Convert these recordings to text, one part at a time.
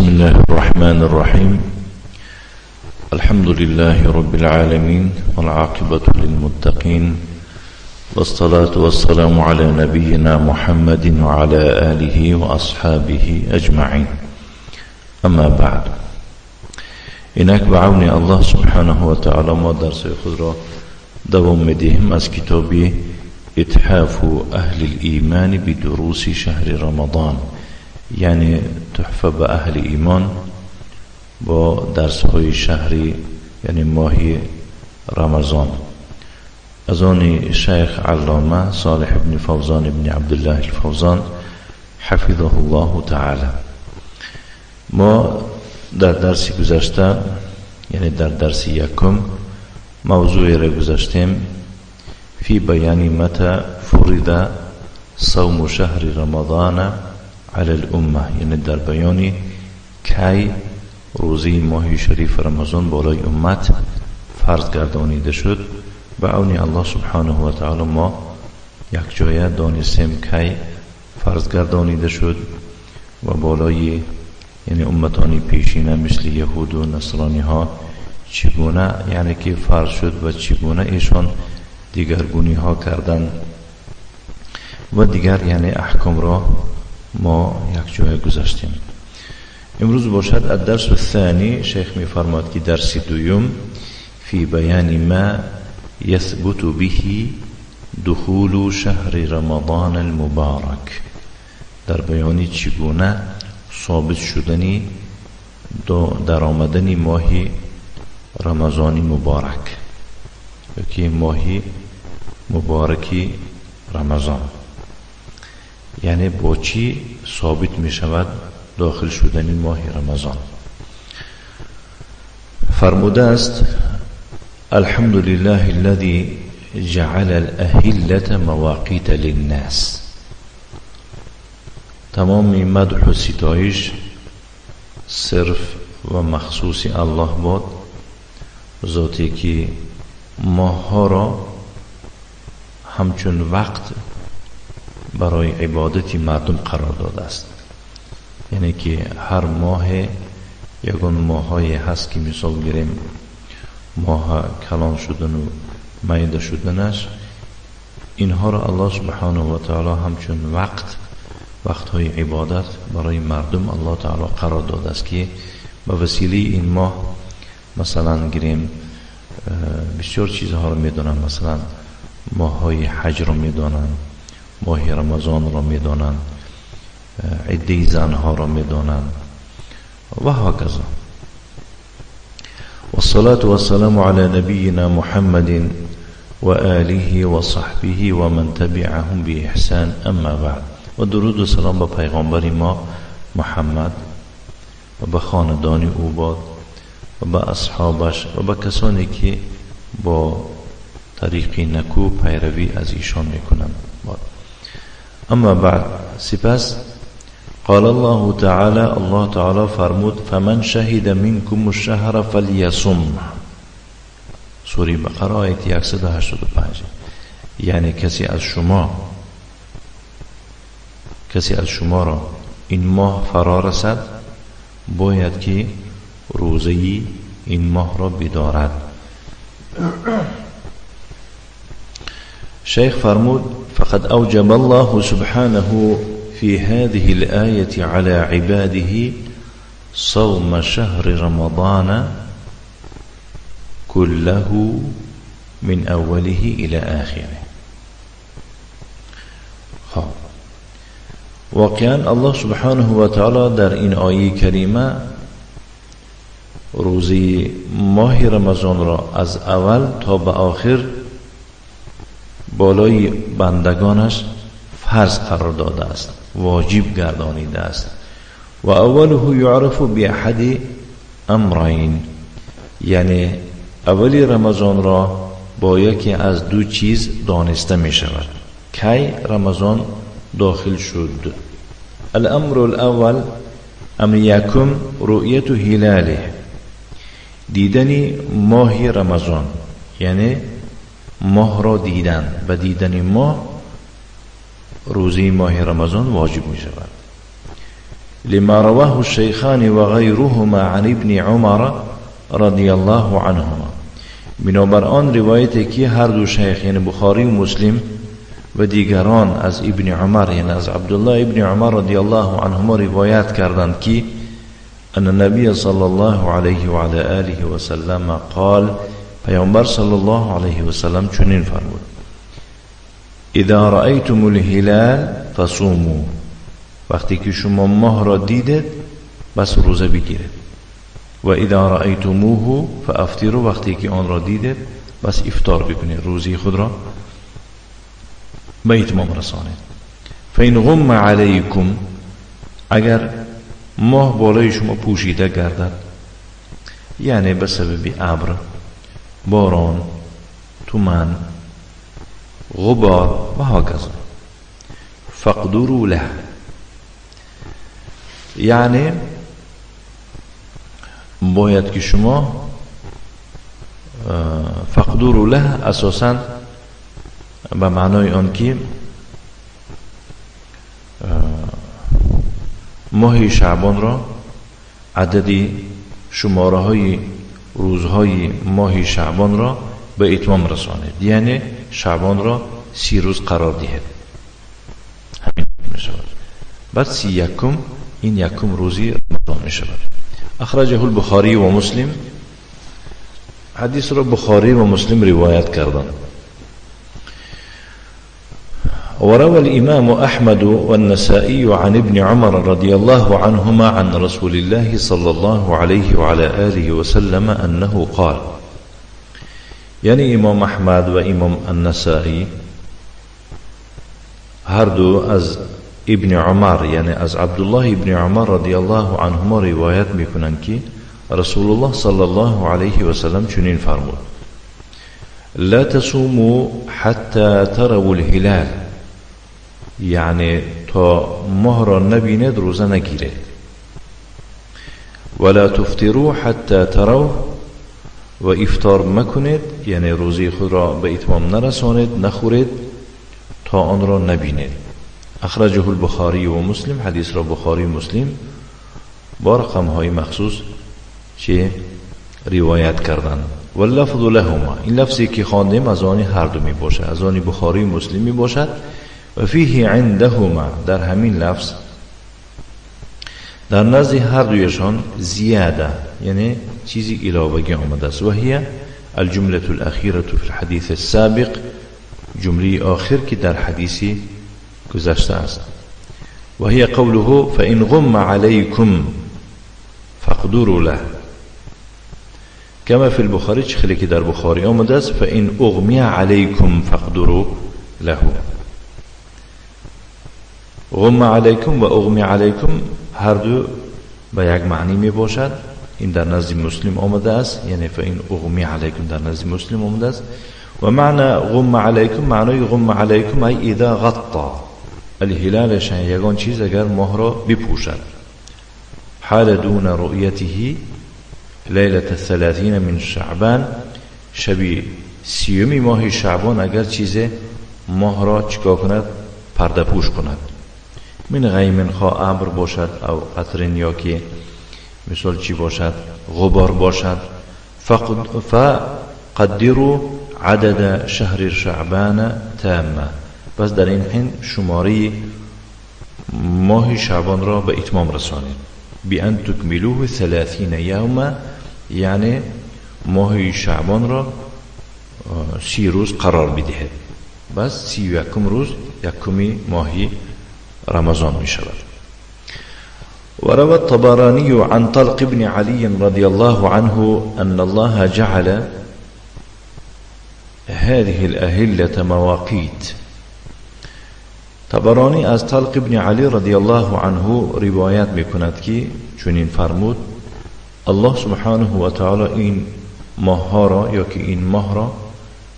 بسم الله الرحمن الرحيم. الحمد لله رب العالمين والعاقبة للمتقين، والصلاة والسلام على نبينا محمد وعلى آله وأصحابه أجمعين. أما بعد، إنك بعون الله سبحانه وتعالى ما درس خود را دوام میدهیم از کتاب اتحاف أهل الإيمان بدروس شهر رمضان، یعنی تحفه به اهل ایمان با درس های شهری، یعنی ماهی رمضان، از آن شیخ علامه صالح بن فوزان بن عبدالله الفوزان حفظه الله تعالی. ما در درس گذشته، یعنی در درس یکم، موضوعی را گذاشتیم فی بیان متى فرض صوم شهر رمضان علی الامه، یعنی در بیانی کی روزی ماه شریف رمضان بالای امت فرض گردانیده شد. به عون الله سبحانه و تعالی ما یک جایه دانستیم کی فرض گردانیده شد و بالای یعنی امتانی پیشینه مثل یهود و نصرانی ها چگونه یعنی که فرض شد و چگونه ایشان دیگرگونی ها کردن و دیگر یعنی احکام را ما یک جای گذاشتیم. امروز باشد الدرس الثاني. شیخ می فرماد که درس دویم فی بیان ما یثبت به دخول شهر رمضان المبارک، در بیانی چگونه ثابت شدنی در آمدنی ماهی رمضانی مبارک، یکی ماهی مبارکی رمضان، یعنی با چی ثابت می شود داخل شدن ماه رمضان. فرموده است الحمدلله الذي جعل الأهلة مواقيت للناس. تمام مدح و ستایش صرف و مخصوص الله باد، ذاتی که ماه ها را همچون وقت برای عبادتی مردم قرار داده است. یعنی که هر ماه یگان ماهایی هست که مثال گیریم ماه کلان شدن و میده شدنش، اینها را الله سبحانه و تعالی همچون وقتهای عبادت برای مردم الله تعالی قرار داده است که به وسیله این ماه مثلا گیریم بسیار چیزها را میدونن، مثلا ماههای حج را میدونن، ماه رمضان را میدونن، عده زنها را میدونن و هكذا. والصلاة والسلام على نبينا محمد وآله وصحبه ومن تبعهم بإحسان. اما بعد، و درود و سلام به پیغمبر ما محمد و به خاندان او باد و به اصحابش و به کسانی که با طریق نکو پیروی از ایشان میکنند باد. اما بعد، سپس قال الله تعالى، الله تعالى فرمود فمن شهد منكم الشهر فليصم. سوره بقره آیه 185. یعنی کسی از شما را این ماه فرا رسد باید که روزه این ماه را بدارد. شیخ فرمود فقد اوجب الله سبحانه في هذه الآية على عباده صوم شهر رمضان كله من أوله إلى آخره. واقعا الله سبحانه وتعالى در این آیه کریمه روزی ماه رمضان را از اول تا به آخر بالای بندگانش فرض قرار داده است، واجب گردانیده است. و اوله یعرف باحد امرین، یعنی اولی رمضان را با یکی از دو چیز دانسته می شود کی رمضان داخل شد. الامر الاول، امر یکم، رؤیت هلاله، دیدن ماه رمضان، یعنی ماه را دیدن. و دیدن ماه روزی ماه رمضان واجب می شود. لما رواه الشيخان وغيرهما عن ابن عمر رضي الله عنهما. بنابر آن روایتی که هر دو شیخ یعنی بخاری و مسلم و دیگران از ابن عمر یعنی از عبدالله ابن عمر رضی الله عنهما روایت کردند که ان النبي صلى الله عليه وعلى آله وسلم قال، پیامبر صلی الله علیه و سلم چنین فرمود: اذا رأيتم الهلال فصوموا، وقتی که شما ماه را دیدید بس روزه بگیرید. و اذا رأيتموه فافطروا، وقتی که آن را دیدید بس افطار بکنید، روزی خود را به اتمام رسانید. فإن غم علیکم، اگر ماه بالای شما پوشیده گردد، یعنی به سبب ابر، باران، تمن، غبار و هكذا، فاقدروا له، یعنی باید که شما فاقدروا له اساساً به معنای آن که ماه شعبان را عددی شماره های روزهای ماه شعبان را به اتمام رسانید، یعنی شعبان را 30 روز قرار دهید. همین می شود. بعد 31 این یکم روزی رمضان می شود. اخرجه البخاری و مسلم، حدیث را بخاری و مسلم روایت کردند. وروى الإمام أحمد والنسائي عن ابن عمر رضي الله عنهما عن رسول الله صلى الله عليه وعلى آله وسلم أنه قال، يعني امام احمد و امام النسائي هر دو از ابن عمر یعنی از عبدالله ابن عمر رضی الله عنهما روایت میکنند که رسول الله صلی الله علیه و سلم چنین فرمود: لا تصوموا حتى تروا الهلال، یعنی تا ماه را نبینید روزه نگیرید. ولا تفطروا حتى تروا، و افطار مکنید یعنی روزی خود را به اتمام نرسانید، نخورید تا آن را نبینید. اخرجه البخاری و مسلم، حدیث را بخاری و مسلم با رقم های مخصوص چه روایت کردند. واللفظ لهما، این لفظی که خواندیم از آن هر دو می باشد، از آن بخاری و مسلم می باشد. و فیه عندهما، در همین لفظ در نزد هر دویشان زیاده یعنی چیزی علاوه آمده است. و هی الجمله الاخیره فی الحدیث السابق، جمله آخر که در حدیثی گذشته است. و هی قوله فإن غم علیکم فاقدروا له، کما فی البخاری، چه خیلی که در بخاری آمده است فإن اغمی علیکم فاقدروا له. غم علیکم و اغمی علیکم هر دو به یک معنی می باشد. این در نزد مسلم آمده است، یعنی فإن اغمی علیکم در نزد مسلم آمده است. و معنی غم علیکم، معنی غم علیکم ای اذا غطا الهلال، شان یگان چیز اگر ماه را بپوشد، حال دون رؤیته لیلة 30 من شعبان، شبی 30 ماه شعبان اگر چیز ماه را چکا کند، پرده پوش کند. من غیم خواه ابر باشد او قطرین، یا که مثال چی باشد، غبار باشد. فقدروا عدد شهر شعبان تامه، بس در این حین شماره ماه شعبان را به اتمام رسانید. بأن تکملوه 30 یوما، یعنی ماه شعبان را 30 روز قرار بدهید. بس 31 روز یکمی ماهی رمضان می شود. وروى الطبراني عن طلق بن علي رضي الله عنه أن الله جعل هذه الأهلة مواقيت. طبرانی از طلق بن علی رضی الله عنه روایت میکند که چنین فرمود: الله سبحانه و تعالی این ماه ها را، یا که این ماه را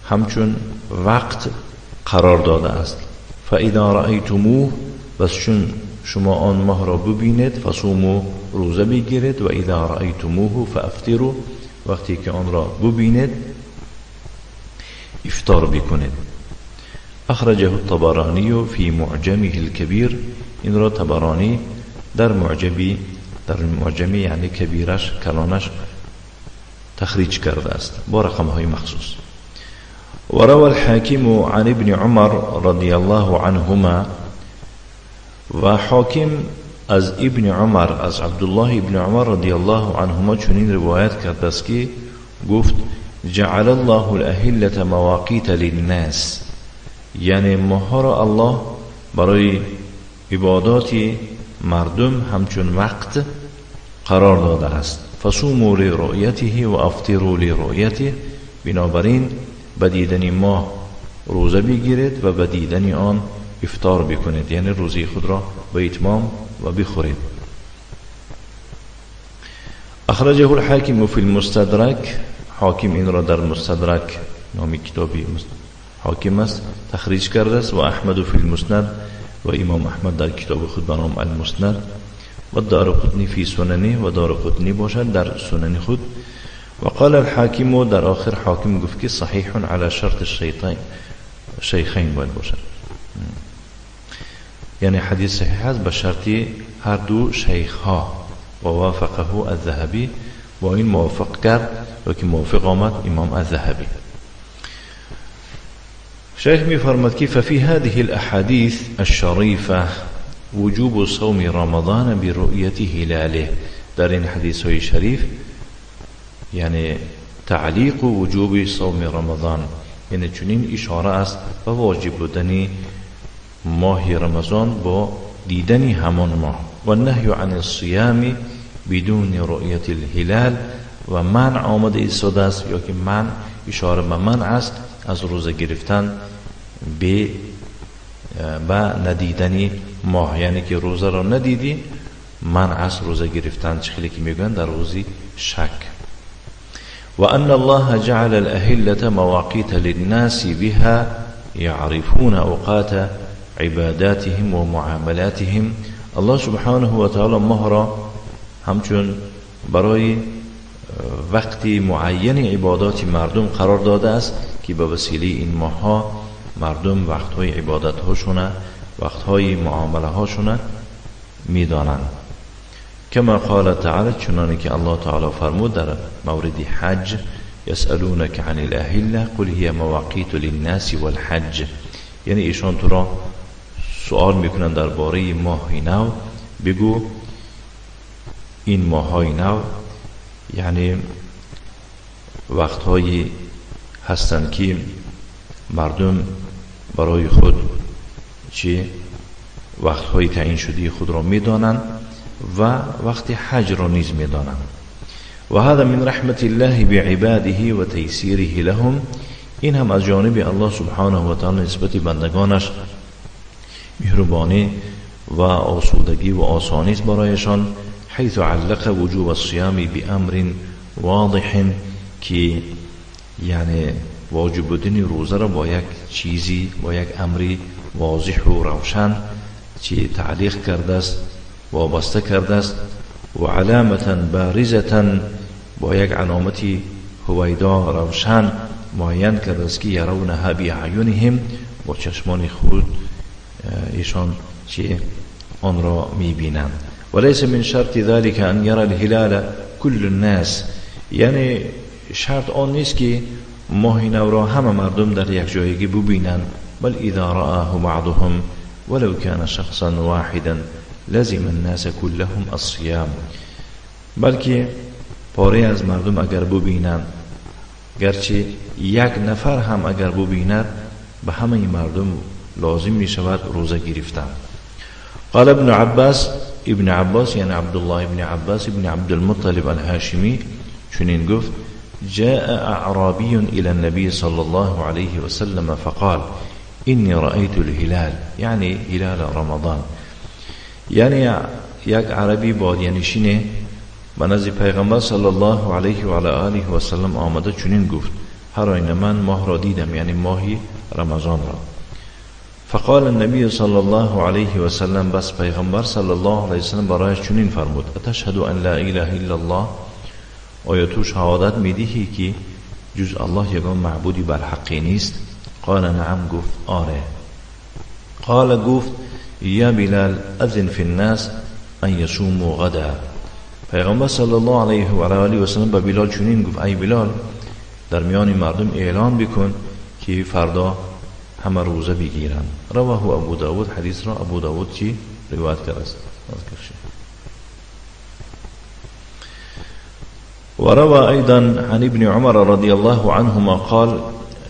همچون وقت قرار داده است. فاذا رأیتموه، بس چون شما آن ماه را ببینید، فصوموا، روزه بگیرید. و اذا رأیتموه فافطروا، وقتی که آن را ببینید افطار بکنید. اخرجه الطبراني في معجمه الكبير، این را طبرانی در معجمی یعنی کبیرش کلانش تخریج کرده است با رقم های مخصوص. و روى الحاکم عن ابن عمر رضی الله عنهما، و حاکم از ابن عمر، از عبدالله ابن عمر رضی الله عنهما چنین روایت کرده است که گفت جعل الله الاهلة مواقیت للناس، یعنی ماها را الله برای عبادات مردم همچون وقت قرار داده است. فصوموا لرؤیته و افطروا لرؤیته، بنابراین به دیدن ماه روزه بگیرید و به دیدن آن افطار بکنید، یعنی روزی خود را به اتمام و بخورید. اخرجه الحاکم فی المستدرک، حاکم این را در مستدرک، نامی کتابی حاکم است، تخریج کرده است. و احمد فی المسند، و امام احمد در کتاب خود به نام المسند. و دارقطنی فی سننه، و دارقطنی باشد در سنن خود. و قال الحاکم، در آخر حاکم گفت که صحیح علی شرط شیخین باید باشد، یعنی حدیث صحیح است به شرطی هر دو شیخ ها. و وافقه الذهبی، با این موافق کرد و که موافق آمد امام الذهبی. شیخ می فرماد که ففي هذه الاحاديث الشريفه وجوب صوم رمضان برؤية هلاله، در این حدیث های شریف یعنی تعلیق وجوب صوم رمضان، یعنی چنین اشاره است و واجب بودن ماه رمضان با دیدن همان ماه. و النهی عن الصيام بدون رؤية الهلال، و منع آمده ایستاده است یا که منع اشاره به منع است از روزه گرفتن به ندیدن ماه، یعنی که روزه را ندیدی منع از روزه گرفتن، چخیلی که میگن در روزی شک. و ان الله جعل الاهلة مواقیت للناس بها يعرفون اوقات عباداتهم و معاملاتهم، الله سبحانه و تعالی ماه را همچون برای وقتی معین عبادات مردم قرار داده است که به وسیله این ماه ها مردم وقتهای عبادت هاشونه، وقتهای معامله هاشونه میدانند. کما قال تعالی، چنانه که الله تعالی فرمود در مورد حج یسألونک عن الاهله قل هی مواقیت للناس والحج، یعنی ایشان تو را سوال میکنند درباره ماه نو، بگو این ماهای نو یعنی وقتهایی هستند که مردم برای خود چه وقتهای تعیین شده خود را میدانند و وقت حج را نیز میدانند. و هذا من رحمت الله بعباده و تیسیره لهم، این هم از جانب الله سبحانه و تعالی نسبت بندگانش مهربانی و آسودگی و آسانی است برایشان. حيث علق وجوب الصيام بأمر واضح، که یعنی واجب بودن روزه را با یک چیزی، با یک امری واضح و روشن چی تعلیق کرده است، وابسته کرده است. و علامتا بارزتا، با یک علامتی هویدا روشن معین کرده است که یرونها باعینهم، با چشمان خود ایشان چی آن را میبینند. وليس من شرط ذلك ان يرى الهلال كل الناس، یعنی شرط آن نیست که ماه نو را همه مردم در یک جایگی ببینند، بل اذا رآه بعضهم ولو كان شخصا واحدا لزم الناس كلهم الصيام، بلکه پاره از مردم اگر ببینند، گرچه یک نفر هم اگر ببیند، به همه مردم لازم می شود روزه گرفتن. قال ابن عباس یعنی عبدالله ابن عباس ابن عبد المطلب الهاشمی چنین گفت: جاء اعرابی الى النبي صلى الله عليه وسلم فقال إني رأيت الهلال، یعنی هلال رمضان، یعنی یک عربی بادیانشین به نزد پیغمبر صلی الله علیه و آله و سلم آمده چنین گفت: هر آینه من ماه را دیدم، یعنی ماهی رمضان را. فقال النبي صلی الله علیه و سلم، بس پیغمبر صلی الله علیه و سلم برایش چنین فرمود: اتشهد ان لا اله الا الله، آیا تو شهادت میدهی که جز الله یگان معبودی بر حقی نیست؟ قال نعم، گفت آره. قال گفت: یا بلال اذن فی الناس، ان يصوموا غدا. پیغمبر صلی الله علیه و آله و سلم به بلال چنین گفت ای بلال در میان مردم اعلان بکن که فردا همه روزه بگیرن. رواه ابو داود، حدیث را ابو داود چی روایت کرده است. وروى أيضا عن ابن عمر رضي الله عنهما قال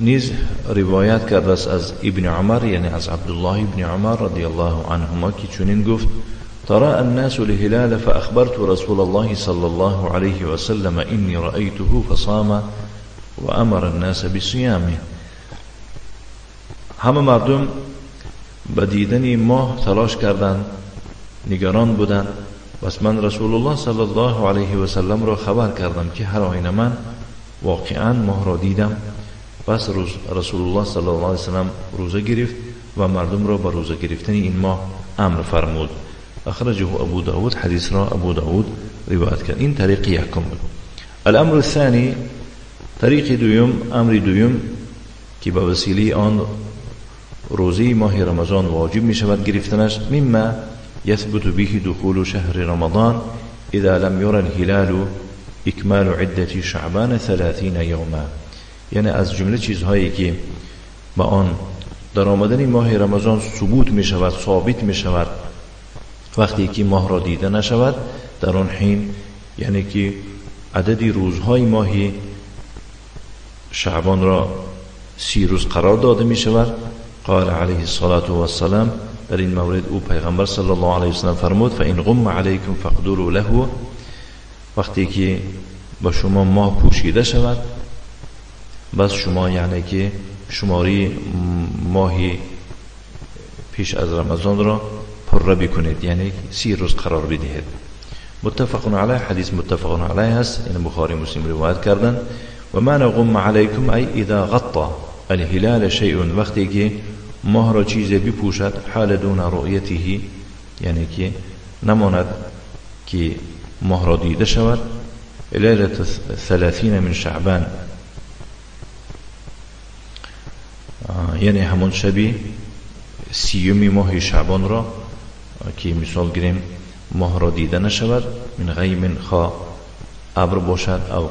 نیز روایت کرده است از ابن عمر یعنی از عبدالله ابن عمر رضی الله عنهما که چنین گفت ترى الناس الهلال فأخبرت رسول الله صلى الله عليه وسلم إني رأيته فصام وأمر الناس بصيامه. همه مردم به دیدن ماه تلاش کردند، نگران بودند. بس من رسول الله صلی الله علیه و سلم را خبر کردم که هر آینه من واقعا ماه را دیدم. پس رسول الله صلی الله علیه و سلم روزه گرفت و مردم را به روزه گرفتن این ماه امر فرمود. اخرجه ابو داود، حدیث را ابو داود روایت کرد. این طریق یکم بود. الامر الثانی، طریق دویم، امر دویم که به وسیله آن روزه ماه رمضان واجب می شود گرفتنش، مما يثبت به دخول شهر رمضان اذا لم يرى الهلال اکمال عدة شعبان 30 یوما. یعنی از جمله چیزهایی که با آن در آمدن ماه رمضان ثبوت می شود، ثابت می شود وقتی که ماه را دیده نشود، در آن حین یعنی که عدد روزهای ماه شعبان را 30 روز قرار داده می شود. قال علیه الصلاة والسلام، در این مورد او پیغمبر صلی الله علیه وسلم فرمود فإن غم علیکم فاقدروا له، وقتی که با شما ماه پوشیده شود بس شما یعنی که شماری ماهی پیش از رمضان را پر بکنید، یعنی 30 روز قرار بدهید. متفق علیه، حدیث متفق علیه است، این بخاری مسلم روایت کردن. و معنی غم علیکم ای اذا غطى الهلال شیء، وقتی که ماه را چیزی بپوشد حال دون رؤیته، یعنی که نماند که ماه را دیده شود. لیلة 30 من شعبان، یعنی همون شبی 30 ماه شعبان را که مثال گیریم ماه را دیده نشود، من غیم خوا ابر باشد او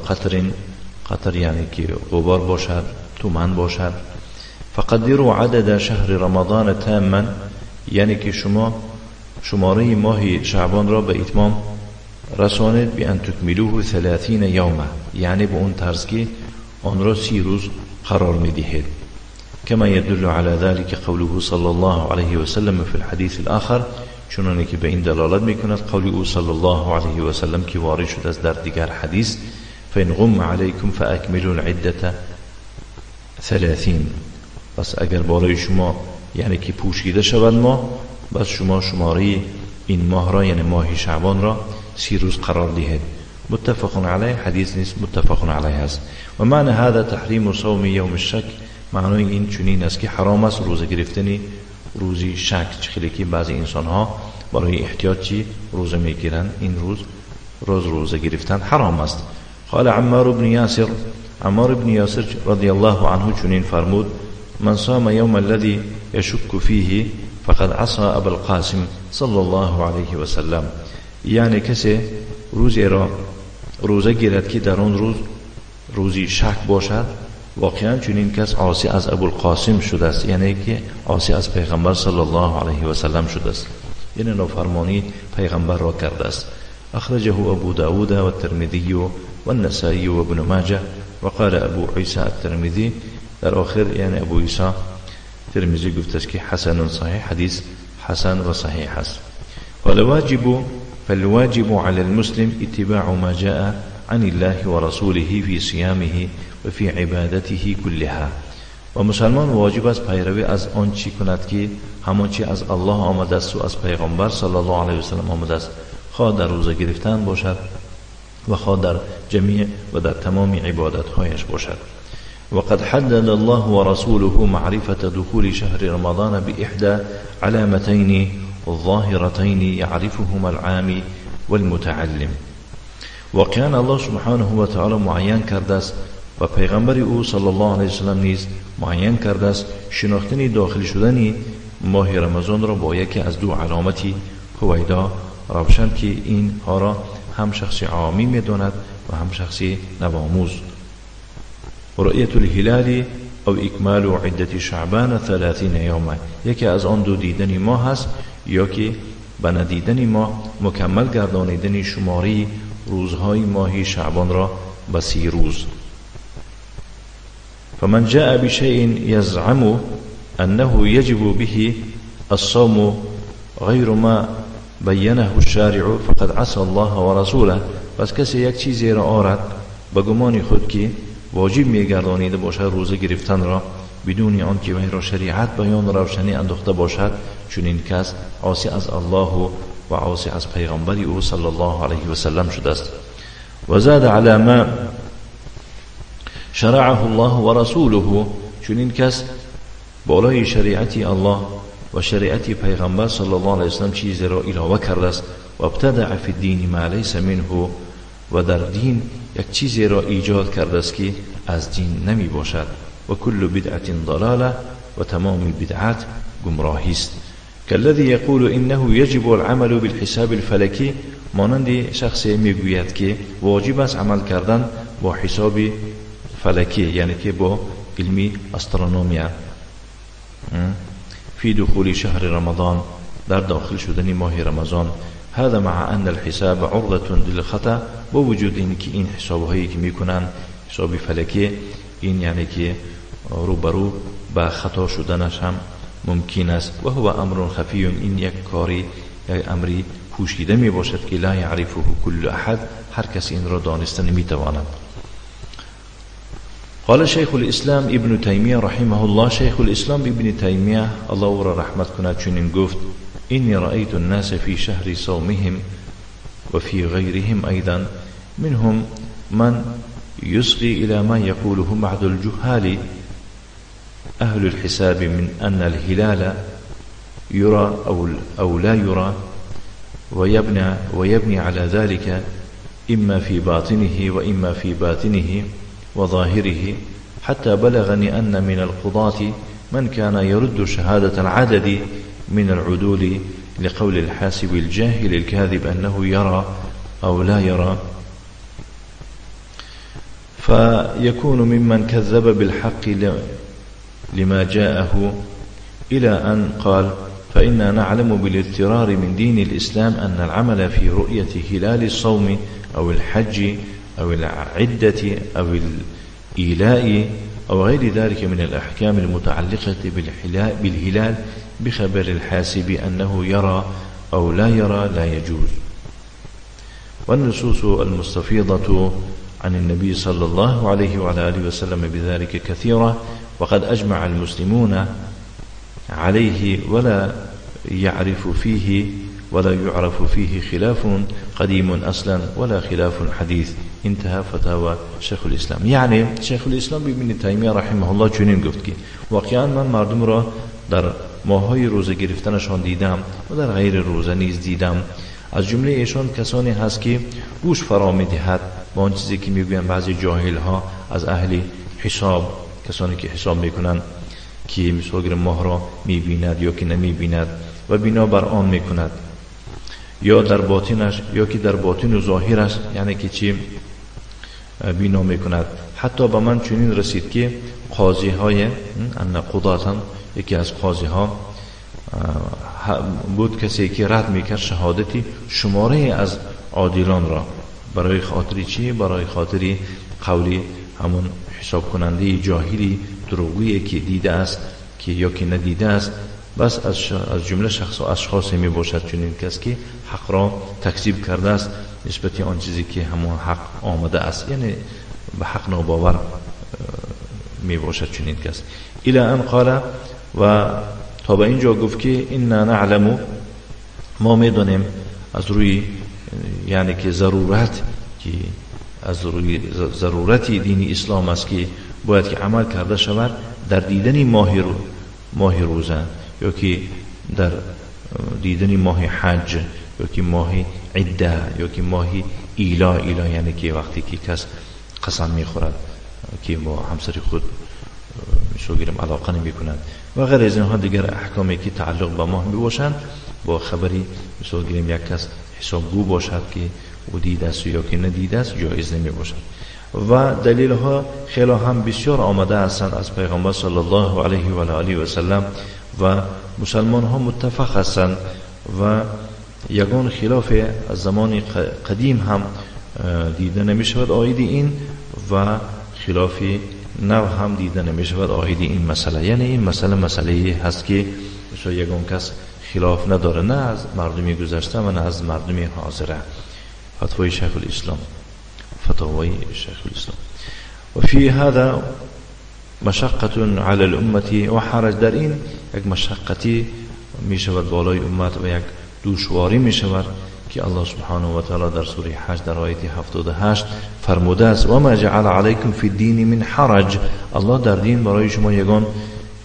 قطر یعنی که غبار باشد، تومن باشد. فقدروا عدد شهر رمضان تاما، یعنی که شما شماره ماه شعبان را به اتمام رسانید، بان تکملوه 30 یوما، یعنی به اون طرز که آن را 30 روز قرار میدهید. كما يدل على ذلك قوله صلى الله عليه وسلم في الحديث الآخر، چنانه که به این دلالت میکند قول او صلی الله علیه و سلم که وارد شده است در دیگر حدیث فإن غم علیکم فاکملوا العدة 30. پس اگر بالای شما یعنی که پوشیده شود ماه، بس شما شماره این ماه را یعنی ماه شعبان را 30 روز قرار دهید. متفق علیه، حدیث نیست متفق علیه است. و معنی هذا تحریم صوم یوم الشک، معنی این چنین است که حرام است روزه گرفتن روزی شک، خیلی که بعضی انسان ها برای احتیاطی روزه میگیرن، این روزه گرفتن حرام است. قال عمار بن یاسر رضی الله عنه چنین فرمود من صام یوم الذي يشك فيه فقد عصى ابا القاسم صلی الله علیه و سلم، یعنی کسی روزی را روزه گیرد که در آن روز روزی شک باشد، واقعا چنین کس عاصی از ابو القاسم شده است، یعنی که عاصی از پیغمبر صلی الله علیه و سلم شده است، یعنی نافرمانی پیغمبر را کرده است. اخرجه ابو داود و الترمذی و النسائی و ابن ماجه و قال ابو عیسی الترمذی، در آخر یعنی ابو عیسی ترمذی گفته است که حسن صحیح، حدیث حسن و صحیح است. فالواجب على المسلم اتباع ما جاء عن الله ورسوله في صيامه و فی عبادته كلها، و مسلمان واجب است پیروی از آن چی کند که همان چی از الله آمده است و از پیغمبر صلی الله علیه و سلم آمده است، خواه در روزه گرفتن باشد و خواه در جمیع و در تمام عبادت هایش باشد. وقد حدد الله ورسوله معرفة دخول شهر رمضان بإحدى علامتين ظاهرتين يعرفهما العام والمتعلم. واقعا الله سبحانه و تعالی معین کرده است و پیغمبر او صلی الله علیه وسلم نیز معین کرده است شناختن داخل شدن ماه رمضان را با یکی از دو علامتی هویدا روشن که این ها را هم شخص عامی میداند و هم شخص نوآموز. رؤیت الهلال او اکمال عدت شعبان 30 یوما، یکی از آن دو دیدن ماه هست یا که به ندیدن ماه مکمل گردانیدن شماری روزهای ماه شعبان را به 30 روز. فمن جاء بشيء يزعم أنه يجب به الصوم غير ما بينه الشارع فقد عصى الله ورسوله. پس کسی یک چیزی را آورد به گمان خود که واجب می‌گردانیده باشد روزه گرفتن را بدون آنکه وی را شریعت بیان روشنی انداخته باشد، چون این کس عاصی از الله و عاصی از پیغمبر او صلی الله علیه و سلم شده است. و زاد علی ما شرعه الله و رسوله، چون این کس بالای شریعت الله و شریعت پیغمبر صلی الله علیه و سلم چیزی را علاوه کرده است. و ابتدع فی الدین ما لیس منه، و در دین یک چیزی را ایجاد کرده است که از دین نمی باشد. و کل بدعت ضلاله، و تمام بدعت گمراهی است. کالذی یقول انه یجب العمل بالحساب الفلکی، مانند شخصی میگوید که واجب است عمل کردن با حساب فلکی، یعنی که با علمی استرونومیا، فی دخول شهر رمضان، در داخل شدن ماه رمضان. هذا مع ان الحساب عرضة للخطأ، با وجود این که این حسابهایی که میکنن حساب فلکی، این یعنی که روبرو با خطا شدنش هم ممکن است. و هو امر خفی، این یک کاری، یک امری پوشیده می باشد که لا یعرفه کل احد، هر کسی این را دانسته نمیتواند. قال شیخ الاسلام ابن تیمیه رحمه الله، شیخ الاسلام ابن تیمیه الله او را رحمت کند چنین گفت: اینی رأیت الناس فی شهر صومهم و فی غیرهم ایضا منهم من يصغي إلى ما يقوله بعض الجهال أهل الحساب من أن الهلال يرى أو لا يرى، ويبني على ذلك إما في باطنه وإما في باطنه وظاهره، حتى بلغني أن من القضاة من كان يرد شهادة العدد من العدول لقول الحاسب الجاهل الكاذب أنه يرى أو لا يرى، فيكون ممن كذب بالحق لما جاءه، إلى أن قال: فإنا نعلم بالاضطرار من دين الإسلام أن العمل في رؤية هلال الصوم أو الحج أو العدة أو الإيلاء أو غير ذلك من الأحكام المتعلقة بالهلال بخبر الحاسب أنه يرى أو لا يرى لا يجوز. والنصوص المستفيضة عن النبي صلى الله عليه وعلى آله وسلم بذلك كثيرة، وقد أجمع المسلمون عليه ولا يعرف فيه خلاف قديم أصلا ولا خلاف حديث. انتهى فتاوى شيخ الإسلام. يعني شيخ الإسلام ابن تیمیه رحمه الله چنین گفت که واقعا من مردم را در ماهای روزه گرفتنشان دیدم و در غیر روزه نیز دیدم. از جمله ایشان کسانی هست که گوش فرا می‌دهد با آن چیزی که میگویند بعضی جاهل ها از اهل حساب، کسانی که حساب میکنند که مثال ماه را میبیند یا که نمیبیند و بنا بر آن میکند، یا در باطنش یا که در باطن و ظاهرش، یعنی که چی بنا میکند. حتی به من چنین رسید که قاضی های ان قضاتن، یکی از قاضی ها بود کسی که رد میکرد شهادتی شماره از عادلان را، برای خاطری چی؟ برای خاطری قولی همون حساب کننده جاهلی دروغی که دیده است که یا که ندیده است، بس از جمله شخص و اشخاصی می باشد چون این کس که حق را تکذیب کرده است نسبت آن چیزی که همون حق آمده است، یعنی به حق ناباور می باشد چون این کس. الی ان قال، و تا به اینجا گفت که انا نعلم، ما میدونیم از روی یعنی که ضرورت، که از روی ضرورت دین اسلام است که باید که عمل کرده شود در دیدن ماه روزه، یا که در دیدن ماه حج، یا که ماه عده، یا که ماه ایلا، یعنی که وقتی که کس قسم میخورد که با همسر خود میشوگیرم علاقه نمی کند و غیر از اینها دیگر احکامی که تعلق به ماه می باشند، با خبری مثال گیریم یک کس حسابگو باشد که او دیده است یا که ندیده است جایز نمی باشد. و دلیل ها خیلی هم بسیار آمده هستند از پیغمبر صلی الله علیه و آله و سلم و مسلمان ها متفق هستند و یگان خلاف از زمان قدیم هم دیده نمی شود آیید این و خلاف نو هم دیده نمی شود آیید این مسئله. یعنی این مسئله هست که یگان کس خلاف نداره، نه از مردمی گذشته و نه از مردمی حاضره. فتوای شیخ الاسلام، فتاوی شیخ الاسلام. و فی هذا مشقة على الامة و حرج، در این یک مشقتی می شود بالای امت و یک دشواری می شود که الله سبحانه و تعالی در سوره حج در آیه 78 فرموده است و ما جعل علیکم فی الدین من حرج. الله در دین برای شما یگان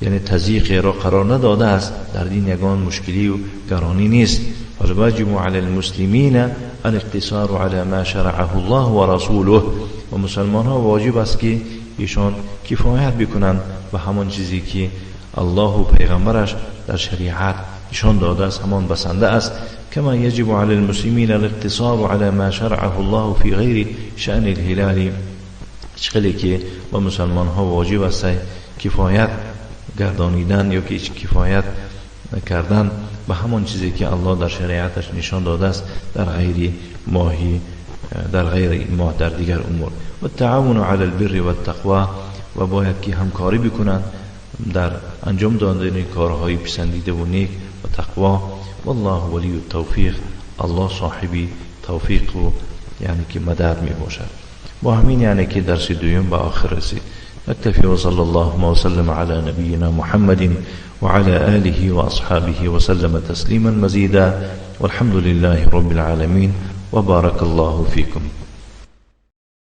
یعنی تضییق را قرار نداده است، در دین یگان مشکلی و گرانی نیست. واجب علی المسلمین الاقتصار علی ما شرعه الله و رسوله، و مسلمان ها واجب است که ایشان کفایت بکنند و همان چیزی که الله و پیغمبرش در شریعت ایشان داده است همان بسنده است. كما يجب على المسلمين الاقتصار على ما شرعه الله في غير شأن الهلال، چقدر که با مسلمان ها واجب است کفایت گردانیدن یا که کفایت کردن به همان چیزی که الله در شریعتش نشان داده است در غیر ماهی در غیر ماه در دیگر امور. و التعاون على البر والتقوى، و باید که همکاری بکنند در انجام دادن کارهای پسندیده و نیک و تقوا. والله ولی التوفیق، الله صاحبی توفیق و یعنی که مدد می باشد. با همین یعنی که درس دویم به آخر رسید. نکتفی و صلی الله و سلم علی نبینا محمد و علی آله و اصحابه و سلم تسلیما مزیدا والحمد لله رب العالمین و بارک الله فیکم.